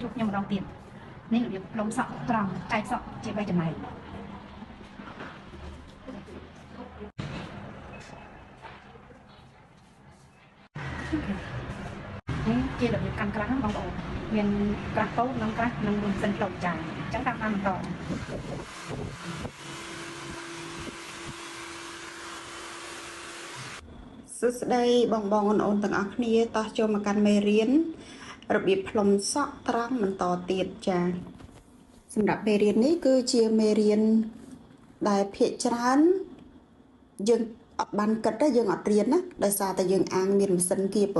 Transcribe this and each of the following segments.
ជួបខ្ញុំម្ដងទៀតនេះរបៀបផ្លុំសក់ត្រង់ចែកសក់ជា3ចំណែកនេះជារបៀបកាន់ក្រាស់បងប្អូនមានក្រាស់តូចនិងក្រាស់និងមានសិនផ្លុំចាអញ្ចឹងតាមតាមបន្តសួស្តីបងប្អូនទាំងអស់គ្នាតោះចូលមកកាន់មេរៀនរបៀបផ្លុំសក់ត្រង់បន្តទៀតចាសម្រាប់មេរៀននេះគឺជាមេរៀនដែលភាគច្រើនយើងអត់បានគិតទេយើងអត់រៀនណាដោយសារតែយើងអាងមានម៉ាស៊ីនគៀប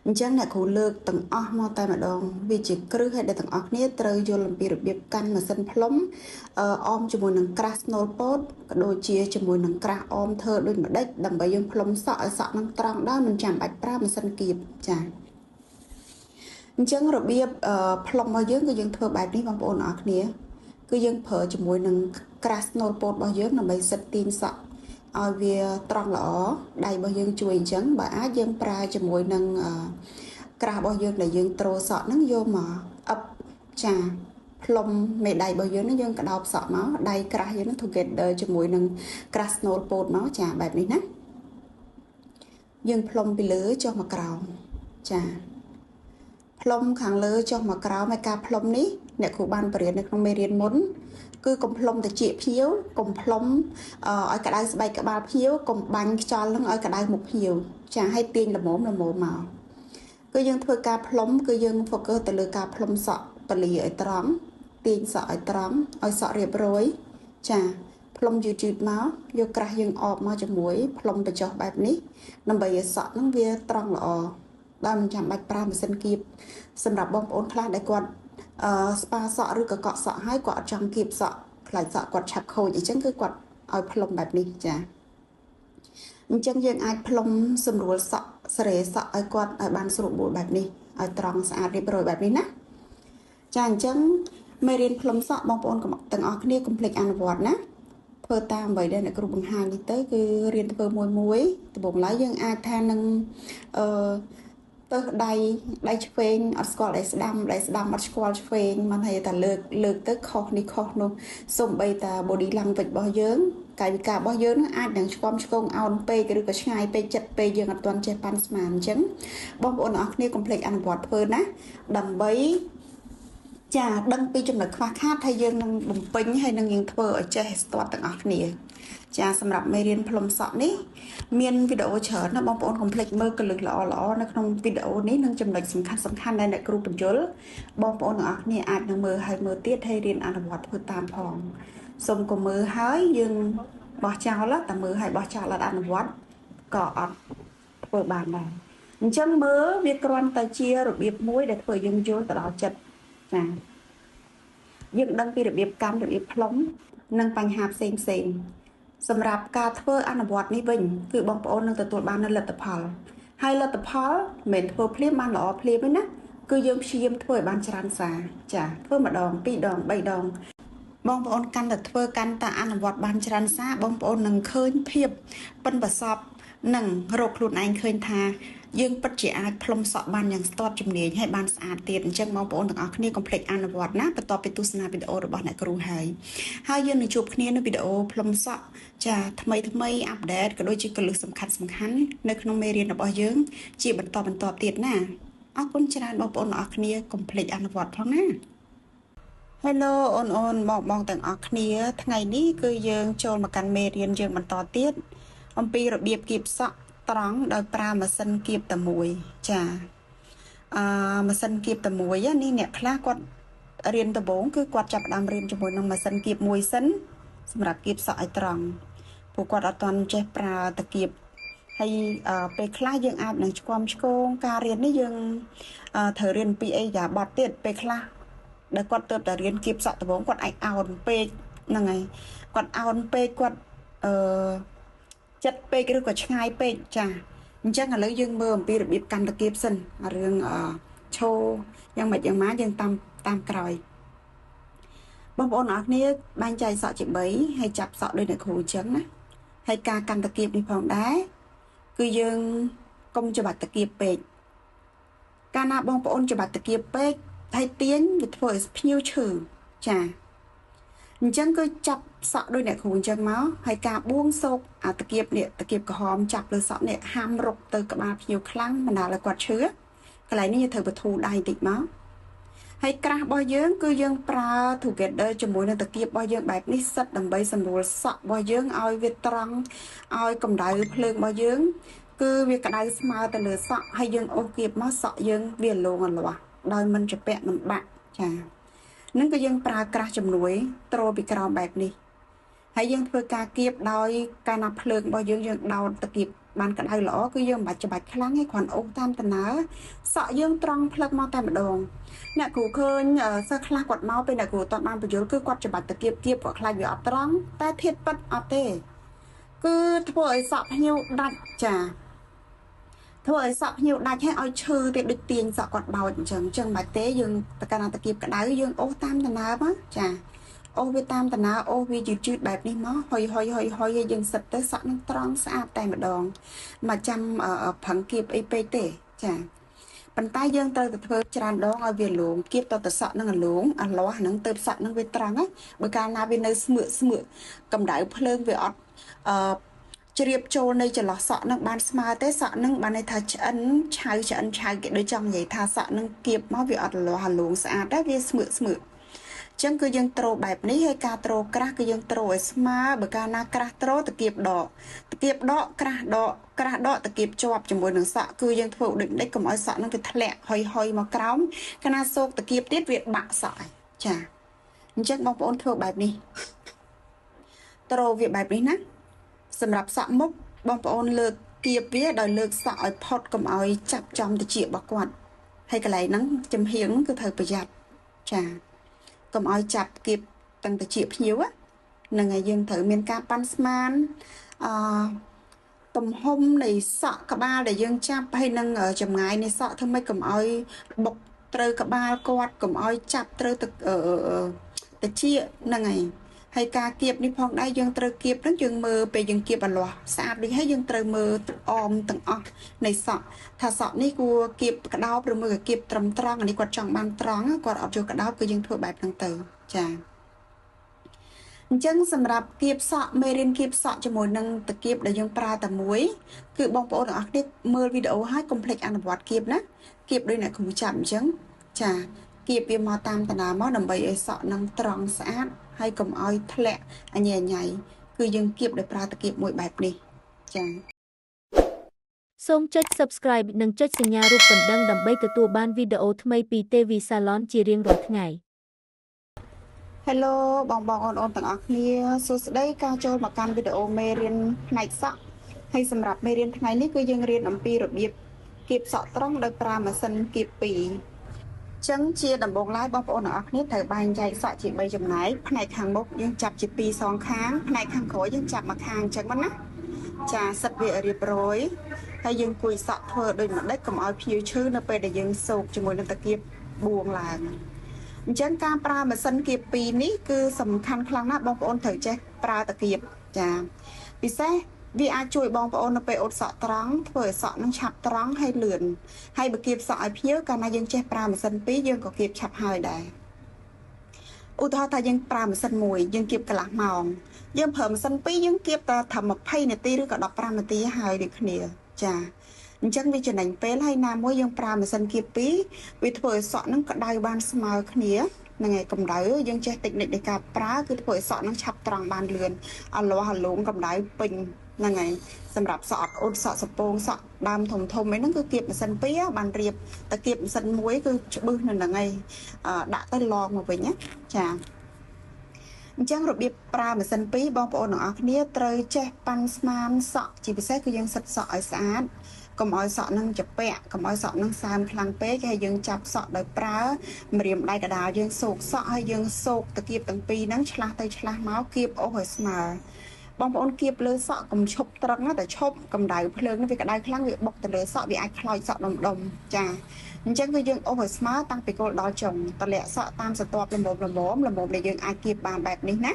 អញ្ចឹងអ្នកគ្រូលើកទាំងអស់មកតែម្ដងវាជាគ្រឹះឲ្យអ្នកទាំងអស់គ្នាត្រូវយល់អំពីរបៀបកាន់ម៉ាស៊ីនផ្លុំអមជាមួយនឹងក្រាស់ Snow Pot ក៏ដូចជាជាមួយនឹងក្រាស់អមធ្វើដូចម្ដេចដើម្បីយើងផ្លុំសក់ឲ្យសក់នឹងត្រង់ដែរមិនចាំបាច់ប្រើម៉ាស៊ីនគៀបចាអញ្ចឹងរបៀបផ្លុំរបស់យើងគឺយើងធ្វើបែបនេះបងប្អូនអរគ្នាគឺយើងប្រើជាមួយនឹងក្រាស់ Snow Pot របស់យើងដើម្បីសិតទាញសក់ឲ្យវាត្រង់ល្អដៃរបស់យើងជួយអញ្ចឹងបើអាចយើងប្រើជាមួយនឹងក្រាស់របស់យើងដែលយើងត្រូសក់ហ្នឹងយកមកអឹបចាផ្លុំមេដៃរបស់យើងហ្នឹងយើងកដោបសក់មកដៃក្រាស់យើងហ្នឹង together ជាមួយនឹងក្រាស់ Snow Pot មកចាបែបនេះណាយើងផ្លុំពីលើចុះមកក្រោមចាផ្លុំខាងលើចុះមកក្រោមហើយការផ្លុំនេះអ្នកគ្រូបានបរៀននៅក្នុងមេរៀនមុនគឺកុំផ្លុំតិចភៀវកុំផ្លុំឲ្យក្តៅស្បែកក្បាលភៀវកុំបាញ់ខ្យល់នឹងឲ្យក្តៅមុខភៀវចាឲ្យទាញល្មមមកគឺយើងធ្វើការផ្លុំគឺយើង focus ទៅលើការផ្លុំសក់ពលាឲ្យត្រង់ទាញសក់ឲ្យត្រង់ឲ្យសក់រៀបរយចាផ្លុំយឺតមកយកក្រាស់យើងអបមកជាមួយផ្លុំបញ្ចុះបែបនេះដើម្បីឲ្យសក់នឹងវាត្រង់ល្អដោយមិនចាំបាច់ប្រើម៉ាស៊ីនគៀបសម្រាប់បងប្អូនខ្លះដែលគាត់ស្ប៉ាសក់ឬក៏កក់សក់ហើយគាត់អត់ចង់គៀបសក់ខ្លាចសក់គាត់ឆាប់ខូចអញ្ចឹងគឺគាត់ឲ្យផ្លុំបែបនេះចាអញ្ចឹងយើងអាចផ្លុំសម្រួលសក់សេរីសក់ឲ្យគាត់ឲ្យបានស្រួលបួលបែបនេះឲ្យត្រង់ស្អាតរៀបរយបែបនេះណាចាអញ្ចឹងមេរៀនផ្លុំសក់បងប្អូនទាំងអស់គ្នាកុំភ្លេចអនុវត្តណាធ្វើតាមអ្វីដែលអ្នកគ្រូបង្ហាញនេះទៅគឺរៀនធ្វើមួយដំបូងឡើយយើងអាចថានឹងទៅដៃឆ្វេងអត់ស្គាល់ដៃស្ដាំអត់ស្គាល់ឆ្វេងមិនថាតែលើកទៅខុសនេះខុសនោះសូម្បីតែ body language របស់យើងកាយវិការរបស់យើងនឹងអាចនឹងឆ្គងអោនពេកឬក៏ឆ្ងាយពេកចិត្តពេកយើងអត់ទាន់ចេះប៉ាន់ស្មានអញ្ចឹងបងប្អូនទាំងអស់គ្នាកុំភ្លេចអនុវត្តធ្វើណាដើម្បីចាដឹងពីចំណុចខ្វះខាតហើយយើងនឹងបំពេញហើយនឹងយើងធ្វើឲ្យចេះស្ទាត់ទាំងអស់គ្នាចាសម្រាប់មេរៀនផ្លុំសក់នេះមានវីដេអូច្រើនណាបងប្អូនកុំភ្លេចមើលកលឹះល្អនៅក្នុងវីដេអូនេះនឹងចំណុចសំខាន់ដែលអ្នកគ្រូបញ្យល់បងប្អូនទាំងអស់គ្នាអាចនឹងមើលទៀតហើយរៀនអនុវត្តធ្វើតាមផងសូមកុំមើលហើយយើងបោះចោលតែមើលហើយបោះចោលអត់អនុវត្តក៏អត់ធ្វើបានដែរអញ្ចឹងមើលវាគ្រាន់តែជារបៀបមួយដែលធ្វើយើងយល់ទៅដល់ចិត្តចាយើងដឹងពីរបៀបកម្មរបៀបផ្លុំនិងបញ្ហាផ្សេងសម្រាប់ការធ្វើអនុវត្តនេះវិញគឺបងប្អូននឹងទទួលបាននូវលទ្ធផលហើយលទ្ធផលមិនធ្វើភ្លាមបានល្អភ្លាមទេណាគឺយើងព្យាយាមធ្វើឲ្យបានច្រើនសារចាធ្វើម្ដង2ដង3ដងបងប្អូនកាន់តែធ្វើកាន់តែអនុវត្តបានច្រើនសារបងប្អូននឹងឃើញភាពប៉ិនប្រសពនិងរកខ្លួនឯងឃើញថាយើងពិតជាអាចផ្លុំសក់បានយ៉ាងស្ទាត់ជំនាញហើយបានស្អាតទៀតអញ្ចឹងបងប្អូនទាំងអស់គ្នាកុំភ្លេចអនុវត្តណាបន្ទាប់ពីទស្សនាវីដេអូរបស់អ្នកគ្រូហើយយើងនឹងជួបគ្នានៅវីដេអូផ្លុំសក់ចាថ្មីអាប់ដេតក៏ដូចជាគន្លឹះសំខាន់នៅក្នុងមេរៀនរបស់យើងជាបន្តទៀតណាអរគុណច្រើនបងប្អូនទាំងអស់គ្នាកុំភ្លេចអនុវត្តផងណា Hello អូនបងទាំងអស់គ្នាថ្ងៃនេះគឺយើងចូលមកកាន់មេរៀនយើងបន្តទៀតអំពីរបៀបគៀបសក់ត្រង់ដោយប្រើម៉ាស៊ីនគៀបតែមួយចាម៉ាស៊ីនគៀបតែមួយនេះអ្នកខ្លះគាត់រៀនដំបូងគឺគាត់ចាប់ផ្ដើមរៀនជាមួយនឹងម៉ាស៊ីនគៀបមួយសិនសម្រាប់គៀបសក់ឲ្យត្រង់ព្រោះគាត់អត់ទាន់ចេះប្រើតាគៀបហើយពេលខ្លះយើងអាចនឹងឆ្គងការរៀននេះយើងត្រូវរៀនពីអីយ៉ាបត់ទៀតពេលខ្លះដែលគាត់ទៅតែរៀនគៀបសក់ដំបូងគាត់អាចអោនពេកហ្នឹងហើយគាត់អោនពេកគាត់ចិត្តពេកឬក៏ឆ្ងាយពេកចាអញ្ចឹងឥឡូវយើងមើលអំពីរបៀបកាន់តាគៀបសិនរឿងឈោយ៉ាងម៉េចយ៉ាងម៉ាយើងតាមក្រោយបងប្អូនអរគ្នាបែងចែកសក់ជា3ហើយចាប់សក់ដូចអ្នកគ្រូអញ្ចឹងណាហើយការកាន់តាគៀបនេះផងដែរគឺយើងកុំច្បាច់តាគៀបពេក កាលណាបងប្អូនច្បាត់តាគៀបពេកហើយទាញវាធ្វើឲ្យភ្ញៀវឈឺចាអញ្ចឹងគឺចាប់សក់ដោយអ្នកគ្រូអញ្ចឹងមកហើយការបួងសោកអាតាគៀបនេះតាគៀបក្រហមចាប់លើសក់នេះហាមរុកទៅក្បាលភ្ញៀវខ្លាំងបណ្ដាលឲ្យគាត់ឈឺកន្លែងនេះយើងត្រូវបធូរដៃតិចមកហើយក្រាស់របស់យើងគឺយើងប្រើ together ជាមួយនឹងតាគៀបរបស់យើងបែបនេះសិតដើម្បីសម្រួលសក់របស់យើងឲ្យវាត្រង់ឲ្យកម្ដៅភ្លើងរបស់យើងគឺវាក្តៅស្មើទៅលើសក់ហើយយើងអូសគៀបមកសក់យើងវាលងអលាស់ដោយមិនជាពាក់មិនបាក់ចានឹងក៏យើងប្រើក្រាស់ជំនួយត្រូលពីក្រោមបែបនេះហើយយើងធ្វើការគៀបដោយការណាភ្លើងរបស់យើងដោតតាគៀបបានក្តៅល្អគឺយើងមិនបាច់ច្បាច់ខ្លាំងទេគ្រាន់អូសតាមដំណើរសក់យើងត្រង់ភ្លឹកមកតែម្ដងអ្នកគ្រូឃើញសិស្សខ្លះគាត់មកពេលអ្នកគ្រូអត់បានបញ្យល់គឺគាត់ច្បាច់តាគៀបគៀបគាត់ខ្លាចវាអត់ត្រង់តែធៀបពិតអត់ទេគឺធ្វើឲ្យសក់ភ្ញៀវដាច់ចាធ្វើឲ្យសក់ភ្ញៀវដាច់ឲ្យឈឺទៀតដូចទាញសក់គាត់បោចអញ្ចឹងបាច់ទេយើងតកាលណាតាគៀបក្តៅយើងអូសតាមដំណើរមកចាអូសវាតាមដំណើរអូសវាយឺតបែបនេះមកហុយហើយយើងសិតទៅសក់នឹងត្រង់ស្អាតតែម្ដងមកចាំប្រឹងគៀបអីពេកទេចាប៉ុន្តែយើងត្រូវតែធ្វើច្រើនដងឲ្យវាលងគៀបតសក់នឹងលងអាលាស់ហ្នឹងទៅសក់នឹងវាត្រង់ណាបើកាលណាវានៅស្មឿកកម្ដៅភ្លើងវាអត់ជ្រាបចូលនៅចន្លោះសក់នឹងបានស្មើទេសក់នឹងបានន័យថាឆ្អិនឆៅគេដូចចង់និយាយថាសក់នឹងគៀបមកវាអត់លាស់លងស្អាតដែរវាស្មឿកចឹងគឺយើងត្រូបែបនេះហើយការត្រូក្រាស់គឺយើងត្រូឲ្យស្មើបើកាលណាក្រាស់ត្រូតាគៀបដកក្រាស់ដកតាគៀបជាប់ជាមួយនឹងសក់គឺយើងធ្វើដូចនេះកុំឲ្យសក់នឹងវាធ្លាក់ហុយមកក្រោមកាលណាសោកតាគៀបទៀតវាបាក់សក់ចាអញ្ចឹងបងប្អូនធ្វើបែបនេះត្រូវាបែបនេះណាសម្រាប់សក់មុខបងប្អូនលើកគៀបវាដោយលើកសក់ឲ្យផុតកុំឲ្យចាប់ចំតិចរបស់គាត់ហើយកន្លែងហ្នឹងចំហៀងគឺត្រូវប្រយ័ត្នចាកុំឲ្យចាប់គៀបតាំងតិចភ្ញៀវហ្នឹងហើយយើងត្រូវមានការប៉ាន់ស្មានទំហំនៃសក់ក្បាលដែលយើងចាប់ហើយនឹងចម្ងាយនៃសក់ធ្វើម៉េចកុំឲ្យបុកត្រូវក្បាលគាត់កុំឲ្យចាប់ត្រូវតិចហ្នឹងហើយការគៀបនេះផងដែរយើងត្រូវគៀបហ្នឹងយើងមើលពេលយើងគៀបអលាស់ស្អាតដូចហើយយើងត្រូវមើលអមទាំងអស់នៃសក់ថាសក់នេះគួរគៀបក្តោបឬមើលគៀបត្រឹមត្រង់អានេះគាត់ចង់បានត្រង់គាត់អត់យកក្តោបគឺយើងធ្វើបែបហ្នឹងទៅចាអញ្ចឹងសម្រាប់គៀបសក់មេរៀនគៀបសក់ជាមួយនឹងតាគៀបដែលយើងប្រើតែមួយគឺបងប្អូនទាំងអស់គ្នាមើលវីដេអូហើយកុំភ្លេចអនុវត្តគៀបណាគៀបដូចអ្នកគ្រូចាប់អញ្ចឹងចាគៀបវាមកតាមដំណើរមកដើម្បីឲ្យសក់នឹងត្រង់ស្អាតហើយកុំឲ្យធ្លាក់អញញ៉ៃគឺយើងគៀបដោយប្រើតាគៀបមួយបែបនេះចា៎សូមចុច Subscribe និងចុចសញ្ញារូបកណ្ដឹងដើម្បីទទួលបានវីដេអូថ្មីពី TV Salon ជារៀងរាល់ថ្ងៃ Hello បងអូនទាំងអស់គ្នាសួស្តីការចូលមកកាន់វីដេអូមេរៀនផ្នែកសក់ហើយសម្រាប់មេរៀនថ្ងៃនេះគឺយើងរៀនអំពីរបៀបគៀបសក់ត្រង់ដោយប្រើម៉ាស៊ីនគៀប2ចឹងជាដំបូងឡើយបងប្អូនទាំងអស់គ្នាត្រូវបែងចែកសក់ជា3ចំណែកផ្នែកខាងមុខយើងចាប់ជា2សងខាងផ្នែកខាងក្រោយយើងចាប់មកខាងចឹងមកណាចាសិតវារៀបរយហើយយើងគួយសក់ធ្វើដូចម្ដេចកុំឲ្យភ្ញៀវឈឺនៅពេលដែលយើងសោកជាមួយនឹងតាគៀបបួងឡើងអញ្ចឹងការប្រើម៉ាស៊ីនគៀប2នេះគឺសំខាន់ខ្លាំងណាស់បងប្អូនត្រូវចេះប្រើតាគៀបចាពិសេសវាអាចជួយបងប្អូននៅពេលអ៊ុតសក់ត្រង់ធ្វើឲ្យសក់នឹងឆាប់ត្រង់ហើយលឿនហើយបើគៀបសក់ឲ្យភ្ញៀវកាលណាយើងចេះប្រើម៉ាស៊ីន2យើងក៏គៀបឆាប់ហើយដែរឧទាហរណ៍ថាយើងប្រើម៉ាស៊ីន1យើងគៀបកន្លះម៉ោងយើងប្រើម៉ាស៊ីន2យើងគៀបតែត្រឹម20នាទីឬក៏15នាទីហើយដូចគ្នាចាអញ្ចឹងវាចំណេញពេលហើយណាមួយយើងប្រើម៉ាស៊ីនគៀប2វាធ្វើឲ្យសក់នឹងក្តៅបានស្មើគ្នាហ្នឹងហើយកម្ដៅយើងចេះតិចនិចនៃការប្រើគឺធ្វើឲ្យសក់នឹងឆាប់ត្រង់បានលឿនអលាស់អលងកម្ដៅពេញហ្នឹងហើយសម្រាប់សក់អ៊ុតសក់សពងសក់ដើមធំអីហ្នឹងគឺគៀបម៉ាស៊ីន2បានរៀបតែគៀបម៉ាស៊ីន1គឺច្បឹសនៅហ្នឹងហើយដាក់ទៅឡងមកវិញណាចាអញ្ចឹងរបៀបប្រើម៉ាស៊ីន2បងប្អូនទាំងអស់គ្នាត្រូវចេះប៉ាន់ស្មានសក់ជាពិសេសគឺយើងសិតសក់ឲ្យស្អាតកុំឲ្យសក់នឹងចាពាក់កុំឲ្យសក់នឹងសើមខ្លាំងពេកហើយយើងចាប់សក់ដោយប្រើម្រាមដៃកដាលយើងសោកសក់ហើយយើងសោកតាគៀបទាំងពីរហ្នឹងឆ្លាស់ទៅឆ្លាស់មកគៀបអូសឲ្យស្មើបងប្អូនគៀបលើសក់កុំឈប់ត្រឹងតែឈប់កម្ដៅភ្លើងនេះវាក្តៅខ្លាំងវាបុកទៅលើសក់វាអាចខ្លោចសក់ដុំចាអញ្ចឹងគឺយើងអូសឲ្យស្មើតាំងពីគល់ដល់ចុងតម្លាក់សក់តាមស្រទាប់ល្មមដែលយើងអាចគៀបបានបែបនេះណា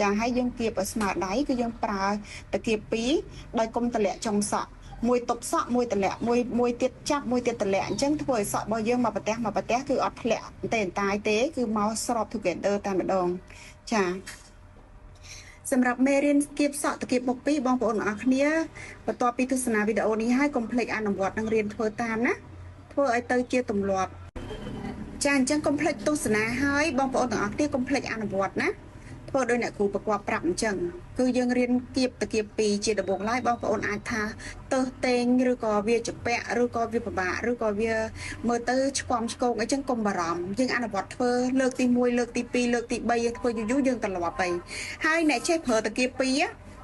ចាហើយយើងគៀបឲ្យស្មើដៃគឺយើងប្រើតាគៀប2ដោយកុំតម្លាក់ចុងសក់ មួយតុបសក់មួយតម្លាក់មួយទៀតចាប់មួយទៀតតម្លាក់អញ្ចឹងធ្វើឲ្យសក់របស់យើងមកប្រទះគឺអត់ធ្លាក់តែតាយទេគឺមកស្រប together តែម្ដងចាសម្រាប់មេរៀនគៀបសក់តគៀបមុខពីរបងប្អូនទាំងអស់គ្នាបន្ទាប់ពីទស្សនាវីដេអូនេះហើយកុំភ្លេចអនុវត្តនិងរៀនធ្វើតាមណាធ្វើឲ្យទៅជាទម្លាប់ចាអញ្ចឹងកុំភ្លេចទស្សនាហើយបងប្អូនទាំងអស់គ្នាកុំភ្លេចអនុវត្តណាធ្វើដោយអ្នកគ្រូប្រកបប្រាប់អញ្ចឹងគឺយើងរៀនគៀបតគៀបពីរជាដំបូងឡើយបងប្អូនអាចថាទើសតេងឬក៏វាចពាក់ឬក៏វាពិបាកឬក៏វាមើលទៅឆ្គាំឆ្គងអីចឹងកុំបារម្ភយើងអនុវត្តធ្វើលើកទី1លើកទី2លើកទី3យើងធ្វើយូរយើងត្រឡប់ហើយអ្នកចេះប្រើតគៀបពីរ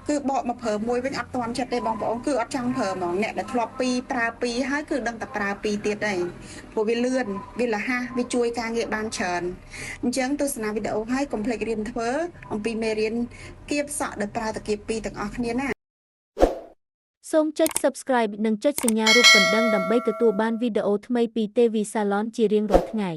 គឺបកមកប្រើមួយវិញអត់ទាន់ចិត្តទេបងប្អូនគឺអត់ចង់ប្រើហ្មងអ្នកដែលធ្លាប់ពីប្រើពីហើយគឺដឹងតែប្រើពីទៀតហើយព្រោះវាលឿនវាលះហាវាជួយការងារបានច្រើនអញ្ចឹងទស្សនាវីដេអូហើយកុំភ្លេចរៀនធ្វើអំពីមេរៀនគៀបសក់ដោយប្រើតគៀបពីរទាំងអស់គ្នាណាសូមចុច Subscribe និងចុចសញ្ញារូបកណ្ដឹងដើម្បីទទួលបានវីដេអូថ្មីពី TV Salon ជារៀងរាល់ថ្ងៃ